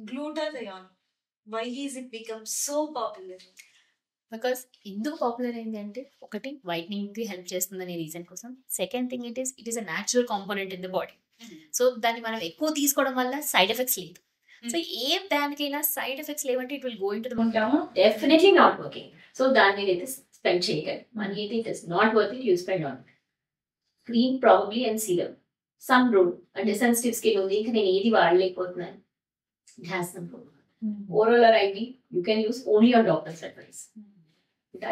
Glutathione. Why is it become so popular? Because ఎందుకు popular అయింది అంటే ఒకటి వైట్నింగ్ కి హెల్ప్ చేస్తుంది అనే రీజన్ కోసం. Second thing it is a natural component in the body. So దాన్ని మనం ఎక్కువ తీసుకోవడం వల్ల సైడ్ ఎఫెక్ట్స్ లేదు. సో ఏ దానికైనా సైడ్ ఎఫెక్ట్స్ లేవంటే it will go in to ఉంటాము, డెఫినెట్లీ నాట్ వర్కింగ్. సో దాన్ని అయితే స్పెండ్ చేయగలరు. మనీ అయితే it is not worth it, you spend on cream probably and serum. Some rule అంటే సెన్సిటివ్ స్కిన్ ఉంది, ఇంకా నేను ఏది వాడలేకపోతున్నాను, it has some rule. Oral or IV you can use only on doctor's advice.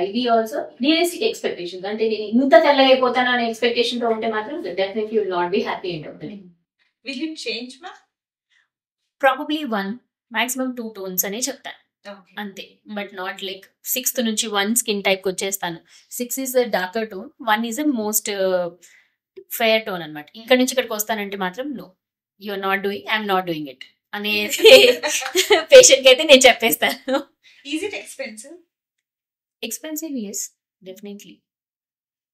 IV also realistic expectations, అంటే నేను ఇంత తెల్లగా అయిపోతాను అనే ఎక్స్పెక్టేషన్ తో ఉంటే మాత్రం definitely will not be happy end of the day. Will it change, ma? Probably 1 maximum 2 tones అనే చెప్తాను అంతే. బట్ నాట్ లైక్ 6th నుంచి 1 స్కిన్ టైప్ కి వచ్చేస్తాను. 6 is the darker tone, 1 is the most fair tone అనమాట. ఇక్కడ నుంచి ఇక్కడికి వస్తానంటే మాత్రం no, you are not doing, I'm not doing it అనే పేషెంట్ కి అయితే నేను చెప్పేస్తాను. Is it expensive? Expensive yes definitely,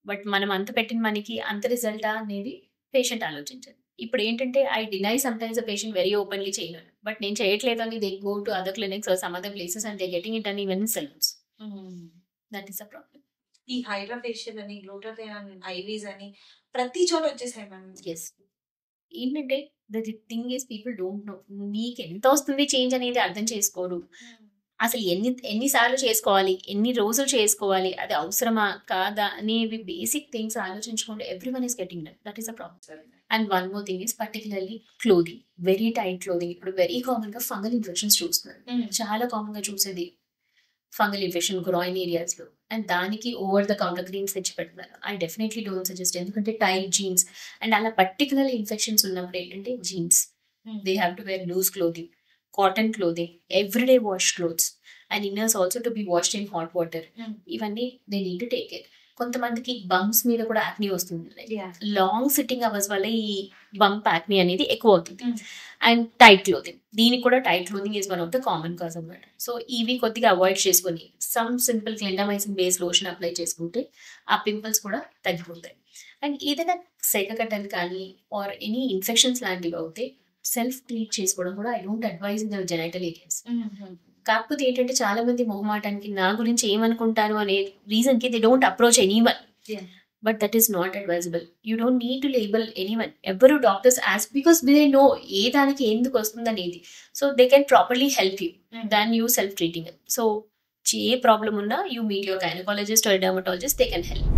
but మనం అంత పెట్టిన మనకి అంత రిజల్టా అనేది పేషెంట్ ఆలోచించాలి. ఇప్పుడు ఏంటంటే I deny sometimes the patient very openly చేయగలను, బట్ నేను చేయట్లేదు అని they go to other clinics or some other places and they getting it అని even in salons. That is a problem. ఈ హైడ్రా ఫేషియల్ అని, గ్లూటాథియోన్, ఐవీస్ అని ప్రతి చోట వచ్చేసాయి మ్యామ్. ఎస్, ఏంటంటే the thing is people don't know నీకు ఎంత వస్తుంది చేంజ్ అనేది అర్థం చేసుకోరు. అసలు ఎన్నిసార్లు చేసుకోవాలి, ఎన్ని రోజులు చేసుకోవాలి, అది అవసరమా కాదా అనేవి బేసిక్ థింగ్స్ ఆలోచించుకుంటే every one is getting done. That is a problem. And one more thing is particularly clothing, very tight clothing. ఇప్పుడు వెరీ కామన్ గా ఫంగల్ ఇన్ఫెక్షన్స్ చూస్తున్నారు, చాలా కామన్ గా చూసేది ఫంగల్ ఇన్ఫెక్షన్ గ్రాయిన్ ఏరియాస్ లో, అండ్ దానికి over the counter creams తెచ్చి పెడుతున్నారు. ఐ డెఫినెట్లీ డోంట్ సజెస్ట్, ఎందుకంటే టైట్ జీన్స్ అండ్ అలా పర్టికులర్ ఇన్ఫెక్షన్స్ ఉన్నప్పుడు ఏంటంటే jeans they have to wear loose clothing, cotton clothing, everyday wash clothes and inners also to be washed in hot water. ఇవన్నీ they need to take care. కొంతమందికి bumps మీద కూడా acne వస్తుంది, long sitting hours వల్ల ఈ bump acne అనేది ఎక్కువ అవుతుంది. అండ్ టైట్ క్లోదింగ్, దీనికి కూడా tight clothing is one of the common cause అనమాట. సో ఇవి కొద్దిగా అవాయిడ్ చేసుకొని some simple clindamycin base lotion apply చేసుకుంటే ఆ పింపుల్స్ కూడా తగ్గిపోతాయి. అండ్ ఏదైనా సెగగడ్డలు కానీ ఆర్ ఎనీ ఇన్ఫెక్షన్స్ లాంటివి అవుతే సెల్ఫ్ ట్రీట్ చేసుకోవడం కూడా I don't advise in the genital areas. కాకపోతే ఏంటంటే చాలా మంది మొహమాటానికి నా గురించి ఏమనుకుంటాను అనే రీజన్ కి they don't approach anyone, but that is not advisable. You don't need to label anyone. ఎవరు doctors as because they know a దానికి ఎందుకు వస్తుంది అనేది, so they can properly help you than you self treating. So a problem ఉన్నా you meet your gynaecologist or dermatologist, they can help.